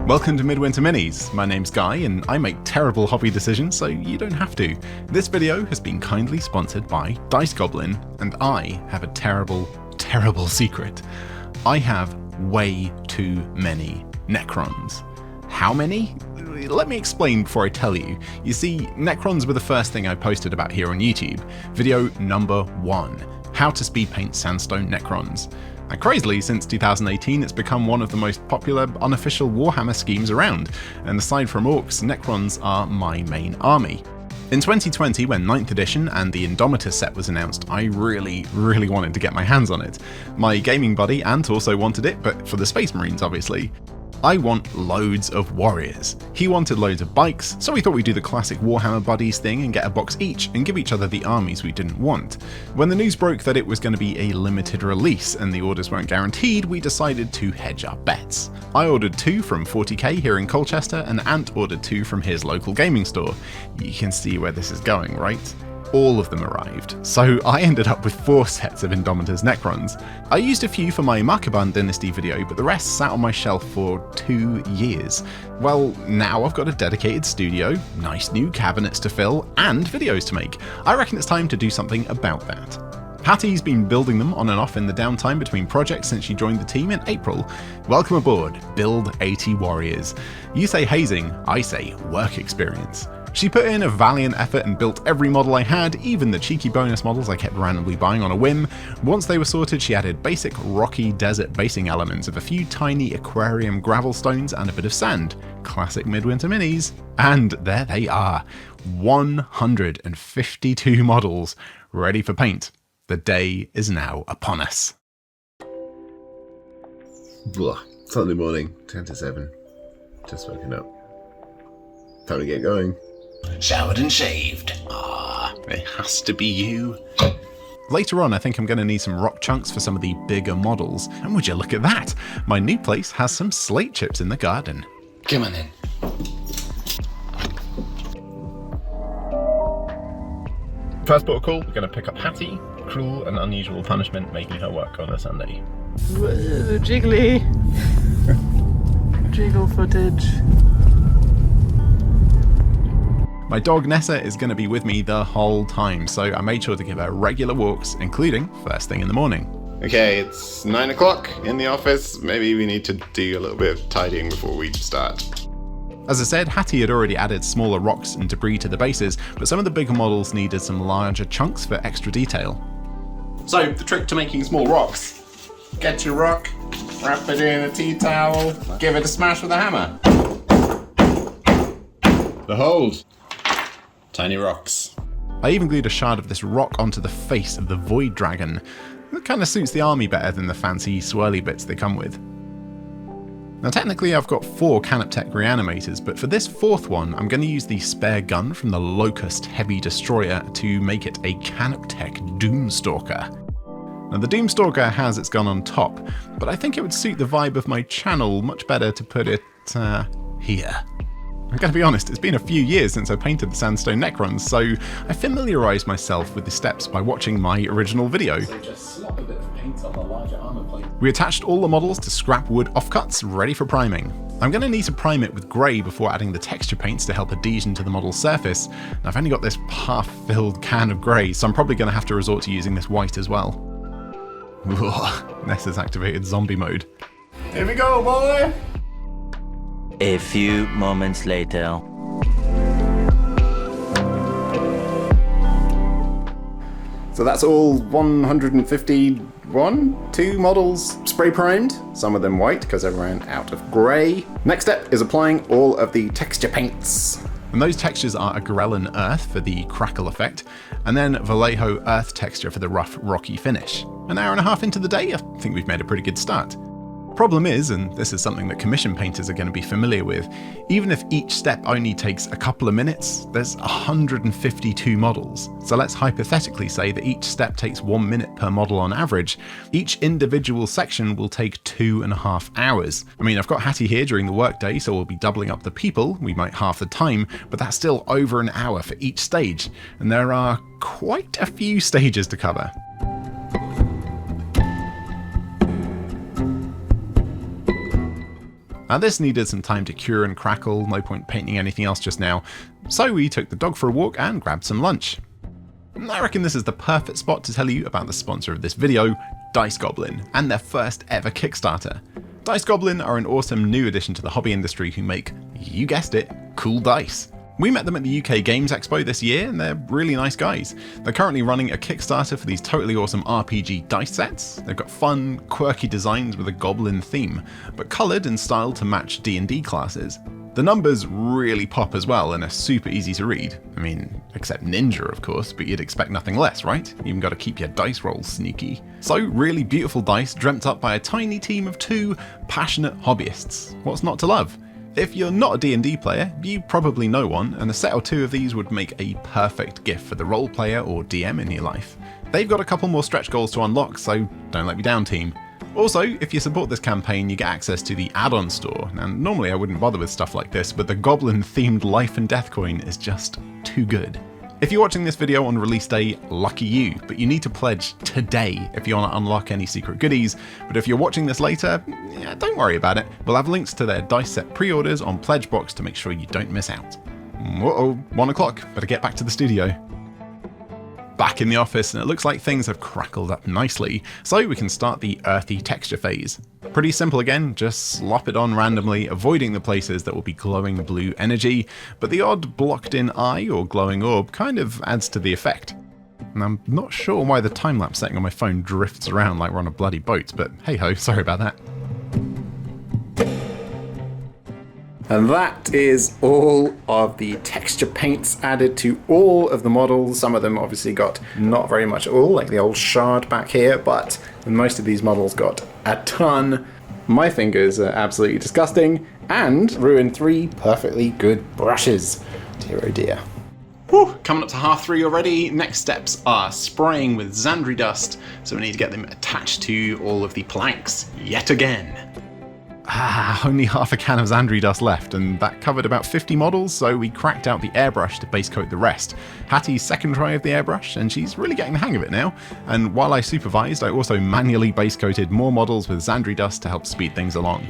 Welcome to Midwinter Minis. My name's Guy and I make terrible hobby decisions so you don't have to. This video has been kindly sponsored by Dice Goblin and I have a terrible secret. I have way too many Necrons. How many? Let me explain before I tell you. You see, Necrons were the first thing I posted about here on YouTube. Video number 1. How to speed paint sandstone Necrons. And crazily, since 2018 it's become one of the most popular unofficial Warhammer schemes around, and aside from orcs, Necrons are my main army. In 2020, when 9th edition and the Indomitus set was announced, I really wanted to get my hands on it. My gaming buddy Ant also wanted it, but for the Space Marines obviously. I want loads of warriors. He wanted loads of bikes, so we thought we'd do the classic Warhammer buddies thing and get a box each and give each other the armies we didn't want. When the news broke that it was going to be a limited release and the orders weren't guaranteed, we decided to hedge our bets. I ordered 2 from 40k here in Colchester and Ant ordered 2 from his local gaming store. You can see where this is going, right? All of them arrived, so I ended up with 4 sets of Indomitus Necrons. I used a few for my Markaban Dynasty video, but the rest sat on my shelf for 2 years. Well, now I've got a dedicated studio, nice new cabinets to fill, and videos to make. I reckon it's time to do something about that. Hattie's been building them on and off in the downtime between projects since she joined the team in April. Welcome aboard, Build 80 Warriors. You say hazing, I say work experience. She put in a valiant effort and built every model I had, even the cheeky bonus models I kept randomly buying on a whim. Once they were sorted, she added basic rocky desert basing elements of a few tiny aquarium gravel stones and a bit of sand. Classic Midwinter Minis. And there they are. 152 models ready for paint. The day is now upon us. Blah. Sunday morning, 10 to 7. Just woken up. Time to get going. Showered and shaved. It has to be you. Later on, I think I'm going to need some rock chunks for some of the bigger models. And would you look at that? My new place has some slate chips in the garden. Come on in. First port of call, we're going to pick up Hattie. Cruel and unusual punishment making her work on a Sunday. Whoa, jiggly. Jiggle footage. My dog Nessa is going to be with me the whole time, so I made sure to give her regular walks, including first thing in the morning. Okay, it's 9 o'clock in the office. Maybe we need to do a little bit of tidying before we start. As I said, Hattie had already added smaller rocks and debris to the bases, but some of the bigger models needed some larger chunks for extra detail. So, the trick to making small rocks. Get your rock, wrap it in a tea towel, give it a smash with a hammer. Behold, tiny rocks. I even glued a shard of this rock onto the face of the Void Dragon. That kind of suits the army better than the fancy swirly bits they come with. Now technically I've got 4 Canoptech reanimators, but for this 4th one I'm going to use the spare gun from the Locust Heavy Destroyer to make it a Canoptech Doomstalker. Now the Doomstalker has its gun on top, but I think it would suit the vibe of my channel much better to put it here. I'm going to be honest, it's been a few years since I painted the Sandstone Necrons, so I familiarised myself with the steps by watching my original video. So just slap a bit of paint on the larger armour plate. We attached all the models to scrap wood offcuts, ready for priming. I'm going to need to prime it with grey before adding the texture paints to help adhesion to the model's surface. Now, I've only got this half-filled can of grey, so I'm probably going to have to resort to using this white as well. Nessa's activated zombie mode. Here we go, boy! A few moments later. So that's all 151, 2 models spray primed, some of them white because I ran out of grey. Next step is applying all of the texture paints. And those textures are Agrellan Earth for the crackle effect, and then Vallejo Earth texture for the rough, rocky finish. An hour and a half into the day, I think we've made a pretty good start. Problem is, and this is something that commission painters are going to be familiar with, even if each step only takes a couple of minutes, there's 152 models. So let's hypothetically say that each step takes 1 minute per model on average. Each individual section will take 2.5 hours. I mean, I've got Hattie here during the workday, so we'll be doubling up the people, we might half the time, but that's still over an hour for each stage. And there are quite a few stages to cover. Now this needed some time to cure and crackle, no point painting anything else just now, so we took the dog for a walk and grabbed some lunch. I reckon this is the perfect spot to tell you about the sponsor of this video, Dice Goblin, and their first ever Kickstarter. Dice Goblin are an awesome new addition to the hobby industry who make, you guessed it, cool dice. We met them at the UK Games Expo this year and they're really nice guys. They're currently running a Kickstarter for these totally awesome RPG dice sets. They've got fun, quirky designs with a goblin theme, but coloured and styled to match D&D classes. The numbers really pop as well and are super easy to read. I mean, except Ninja of course, but you'd expect nothing less, right? You even got to keep your dice rolls sneaky. So really beautiful dice dreamt up by a tiny team of 2 passionate hobbyists. What's not to love? If you're not a D&D player, you probably know one, and a set or 2 of these would make a perfect gift for the role player or DM in your life. They've got a couple more stretch goals to unlock, so don't let me down, team. Also, if you support this campaign, you get access to the add-on store, and normally I wouldn't bother with stuff like this, but the goblin-themed life and death coin is just too good. If you're watching this video on release day, lucky you, but you need to pledge today if you want to unlock any secret goodies, but if you're watching this later, yeah, don't worry about it. We'll have links to their dice set pre-orders on Pledgebox to make sure you don't miss out. Uh-oh, 1 o'clock, better get back to the studio. Back in the office, and it looks like things have crackled up nicely, so we can start the earthy texture phase. Pretty simple again, just slop it on randomly, avoiding the places that will be glowing blue energy, but the odd blocked in eye or glowing orb kind of adds to the effect. And I'm not sure why the time-lapse setting on my phone drifts around like we're on a bloody boat, but hey ho, sorry about that. And that is all of the texture paints added to all of the models. Some of them obviously got not very much at all, like the old shard back here, but most of these models got a ton. My fingers are absolutely disgusting and ruined 3 perfectly good brushes. Dear oh dear. Whew, coming up to 3:30 already. Next steps are spraying with Xandri dust, so we need to get them attached to all of the planks yet again. Only half a can of Xandri dust left, and that covered about 50 models, so we cracked out the airbrush to base coat the rest. Hattie's second try of the airbrush, and she's really getting the hang of it now. And while I supervised, I also manually base coated more models with Xandri dust to help speed things along.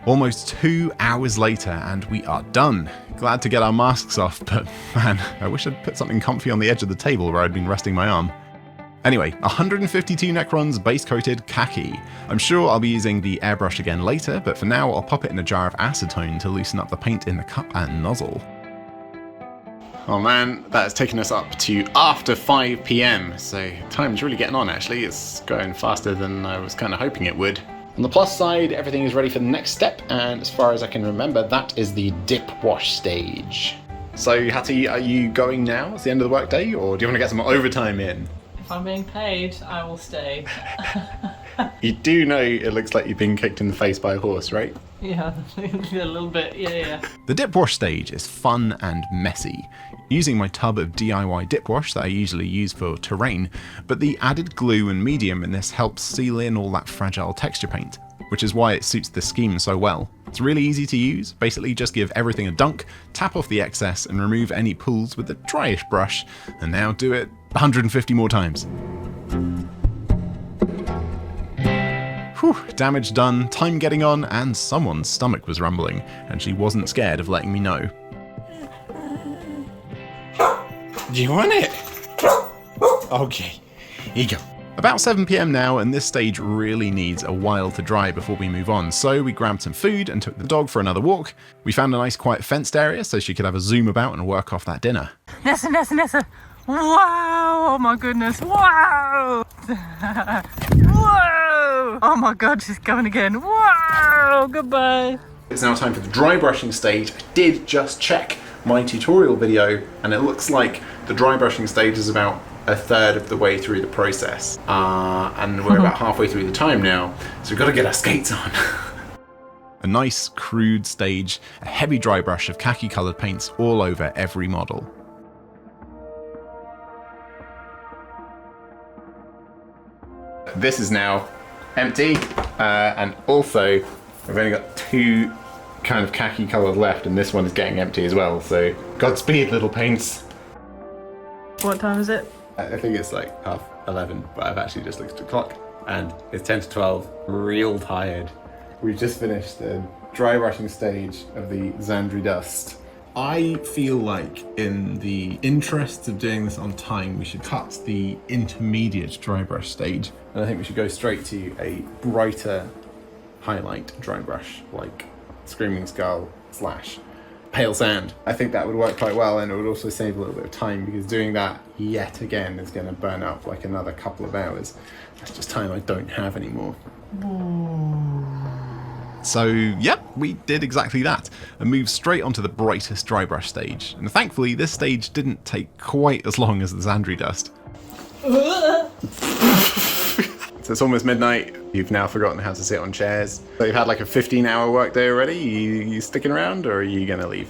Almost 2 hours later and we are done. Glad to get our masks off, but man, I wish I'd put something comfy on the edge of the table where I'd been resting my arm. Anyway, 152 Necrons base coated khaki. I'm sure I'll be using the airbrush again later, but for now I'll pop it in a jar of acetone to loosen up the paint in the cup and nozzle. Oh man, that has taken us up to after 5 PM, so time's really getting on actually. It's going faster than I was kind of hoping it would. On the plus side, everything is ready for the next step, and as far as I can remember, that is the dip wash stage. So Hattie, are you going now? It's the end of the workday, or do you want to get some overtime in? If I'm being paid, I will stay. You do know it looks like you've been kicked in the face by a horse, right? Yeah, a little bit, yeah. The dip wash stage is fun and messy. Using my tub of DIY dip wash that I usually use for terrain, but the added glue and medium in this helps seal in all that fragile texture paint, which is why it suits the scheme so well. It's really easy to use, basically just give everything a dunk, tap off the excess and remove any pools with a dryish brush, and now do it 150 more times. Whew, damage done, time getting on, and someone's stomach was rumbling, and she wasn't scared of letting me know. Do you want it? Okay, here you go. About 7 PM now, and this stage really needs a while to dry before we move on, so we grabbed some food and took the dog for another walk. We found a nice quiet fenced area so she could have a zoom about and work off that dinner. Nessa. Wow! Oh my goodness! Wow! Whoa! Oh my god, she's coming again. Wow! Goodbye. It's now time for the dry brushing stage. I did just check my tutorial video, and it looks like the dry brushing stage is about a third of the way through the process. And we're about halfway through the time now, so we've got to get our skates on. A nice, crude stage, a heavy dry brush of khaki coloured paints all over every model. This is now empty, and also we've only got 2 kind of khaki colours left, and this one is getting empty as well, so Godspeed, little paints. What time is it? I think it's like 11:30, but I've actually just looked at the clock, and it's 10 to 12. Real tired. We've just finished the dry brushing stage of the Xandri dust. I feel like in the interests of doing this on time, we should cut the intermediate dry brush stage, and I think we should go straight to a brighter highlight dry brush, like Screaming Skull / Pale Sand. I think that would work quite well, and it would also save a little bit of time, because doing that yet again is going to burn up like another couple of hours. That's just time I don't have anymore. So, yep, we did exactly that and moved straight onto the brightest dry brush stage. And thankfully, this stage didn't take quite as long as the Xandri dust. So it's almost midnight. You've now forgotten how to sit on chairs. So you've had like a 15-hour workday already. You sticking around, or are you going to leave?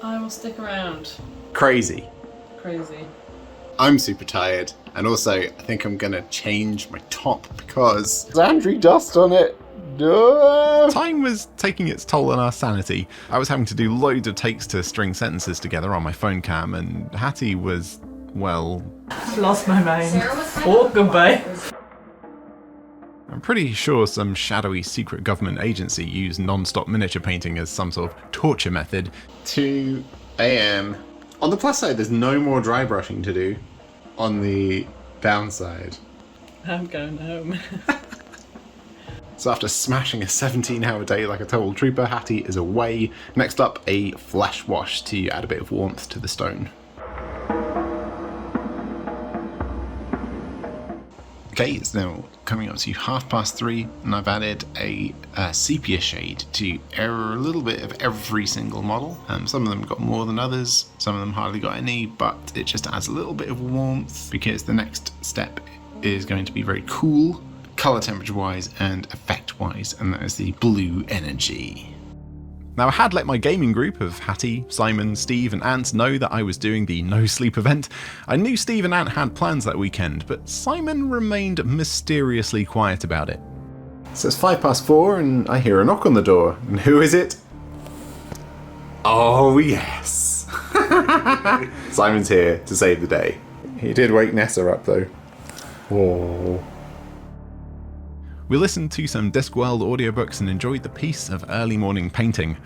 I will stick around. Crazy. Crazy. I'm super tired. And also, I think I'm going to change my top because Xandri dust on it. Duh. Time was taking its toll on our sanity. I was having to do loads of takes to string sentences together on my phone cam, and Hattie was, well... I've lost my mind. Oh, goodbye. I'm pretty sure some shadowy secret government agency used non-stop miniature painting as some sort of torture method. 2 a.m. On the plus side, there's no more dry brushing to do. On the downside. I'm going home. So after smashing a 17-hour day like a total trooper, Hattie is away. Next up, a flesh wash to add a bit of warmth to the stone. Okay, it's now coming up to 3:30, and I've added a sepia shade to a little bit of every single model. Some of them got more than others, some of them hardly got any, but it just adds a little bit of warmth because the next step is going to be very cool, colour temperature wise and effect wise, and that is the blue energy. Now, I had let my gaming group of Hattie, Simon, Steve and Ant know that I was doing the no sleep event. I knew Steve and Ant had plans that weekend, but Simon remained mysteriously quiet about it. So it's 4:05 and I hear a knock on the door. And who is it? Oh yes! Simon's here to save the day. He did wake Nessa up though. Oh. We listened to some Discworld audiobooks and enjoyed the peace of early morning painting.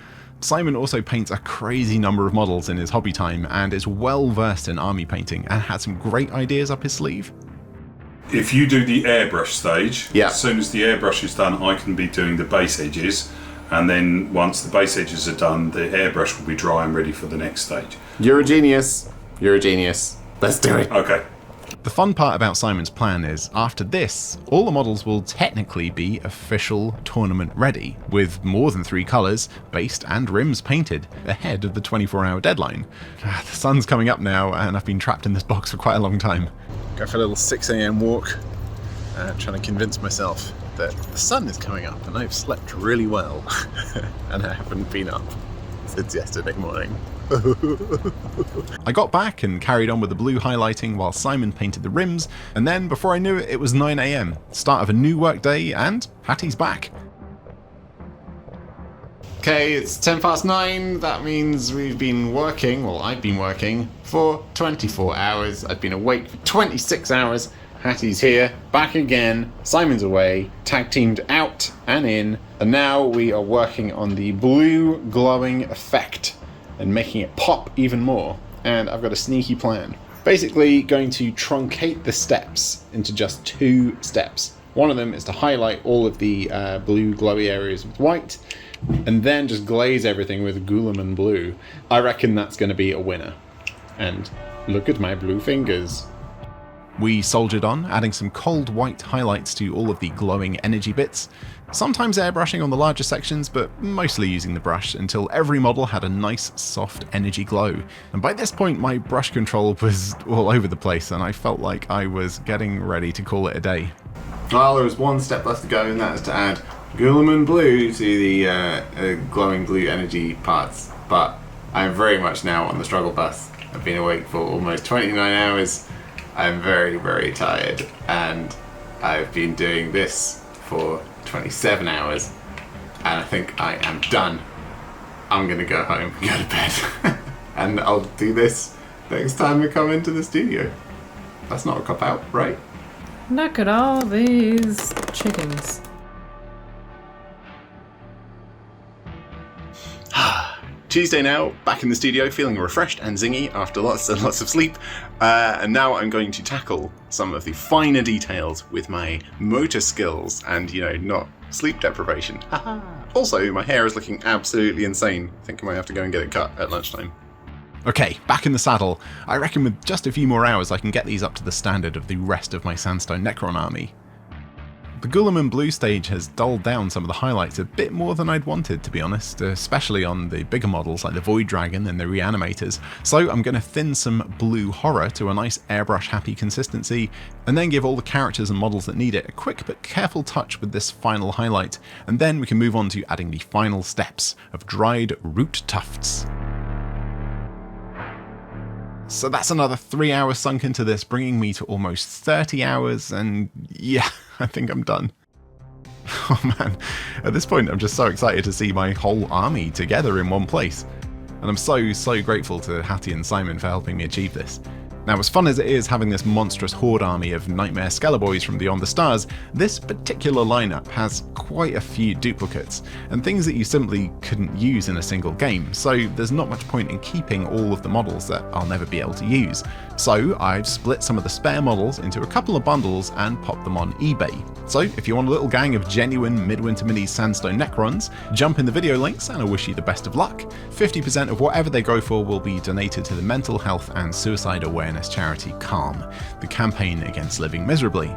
Simon also paints a crazy number of models in his hobby time and is well versed in army painting and had some great ideas up his sleeve. If you do the airbrush stage, yeah. As soon as the airbrush is done, I can be doing the base edges, and then once the base edges are done, the airbrush will be dry and ready for the next stage. You're a genius. You're a genius. Let's do it. Okay. The fun part about Simon's plan is, after this, all the models will technically be official tournament ready, with more than 3 colours, based and rims painted, ahead of the 24-hour deadline. The sun's coming up now, and I've been trapped in this box for quite a long time. Go for a little 6 a.m. walk, trying to convince myself that the sun is coming up, and I've slept really well, and I haven't been up since yesterday morning. I got back and carried on with the blue highlighting while Simon painted the rims, and then before I knew it, it was 9 a.m, start of a new work day, and Hattie's back. Okay, it's 9:10. That means we've been working, well, I've been working for 24 hours. I've been awake for 26 hours. Hattie's here, back again. Simon's away, tag teamed out and in, and now we are working on the blue glowing effect and making it pop even more. And I've got a sneaky plan. Basically going to truncate the steps into just 2 steps. One of them is to highlight all of the blue glowy areas with white, and then just glaze everything with Guilliman blue. I reckon that's going to be a winner. And look at my blue fingers. We soldiered on, adding some cold white highlights to all of the glowing energy bits, sometimes airbrushing on the larger sections, but mostly using the brush until every model had a nice soft energy glow. And by this point my brush control was all over the place and I felt like I was getting ready to call it a day. Well, there was 1 step left to go, and that is to add Guilliman blue to the glowing blue energy parts, but I'm very much now on the struggle bus. I've been awake for almost 29 hours. I'm very, very tired, and I've been doing this for 27 hours, and I think I am done. I'm gonna go home and go to bed. And I'll do this next time we come into the studio. That's not a cop-out, right? Look at all these chickens. Tuesday now, back in the studio, feeling refreshed and zingy after lots and lots of sleep. And now I'm going to tackle some of the finer details with my motor skills and, not sleep deprivation. Also, my hair is looking absolutely insane. I think I might have to go and get it cut at lunchtime. Okay, back in the saddle. I reckon with just a few more hours I can get these up to the standard of the rest of my sandstone Necron army. The Gulam and Blue stage has dulled down some of the highlights a bit more than I'd wanted, to be honest, especially on the bigger models like the Void Dragon and the Reanimators, so I'm going to thin some blue horror to a nice airbrush happy consistency, and then give all the characters and models that need it a quick but careful touch with this final highlight, and then we can move on to adding the final steps of dried root tufts. So that's another 3 hours sunk into this, bringing me to almost 30 hours, and yeah, I think I'm done. Oh man, at this point I'm just so excited to see my whole army together in one place. And I'm so grateful to Hattie and Simon for helping me achieve this. Now, as fun as it is having this monstrous horde army of Nightmare Skeleborgs from Beyond the Stars, this particular lineup has quite a few duplicates, and things that you simply couldn't use in a single game, so there's not much point in keeping all of the models that I'll never be able to use. So I've split some of the spare models into a couple of bundles and popped them on eBay. So if you want a little gang of genuine Midwinter Minis Sandstone Necrons, jump in the video links and I wish you the best of luck. 50% of whatever they go for will be donated to the mental health and suicide awareness charity Calm, the campaign against living miserably.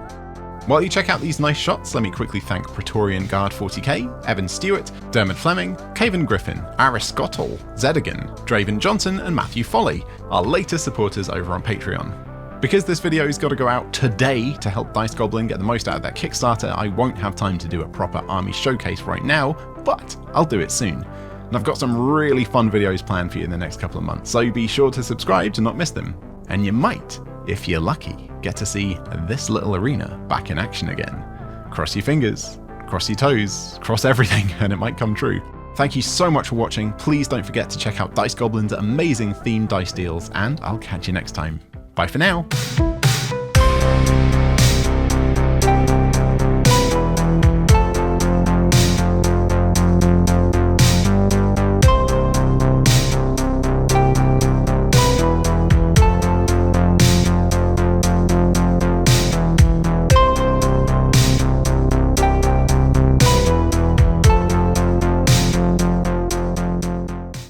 While you check out these nice shots, let me quickly thank Praetorian Guard 40k, Evan Stewart, Dermot Fleming, Caven Griffin, Aristotle, Zedigan, Draven Johnson and Matthew Foley, our latest supporters over on Patreon. Because this video's got to go out today to help Dice Goblin get the most out of their Kickstarter, I won't have time to do a proper army showcase right now, but I'll do it soon. And I've got some really fun videos planned for you in the next couple of months, so be sure to subscribe to not miss them. And you might, if you're lucky, get to see this little arena back in action again. Cross your fingers, cross your toes, cross everything, and it might come true. Thank you so much for watching. Please don't forget to check out Dice Goblin's amazing themed dice deals, and I'll catch you next time. Bye for now.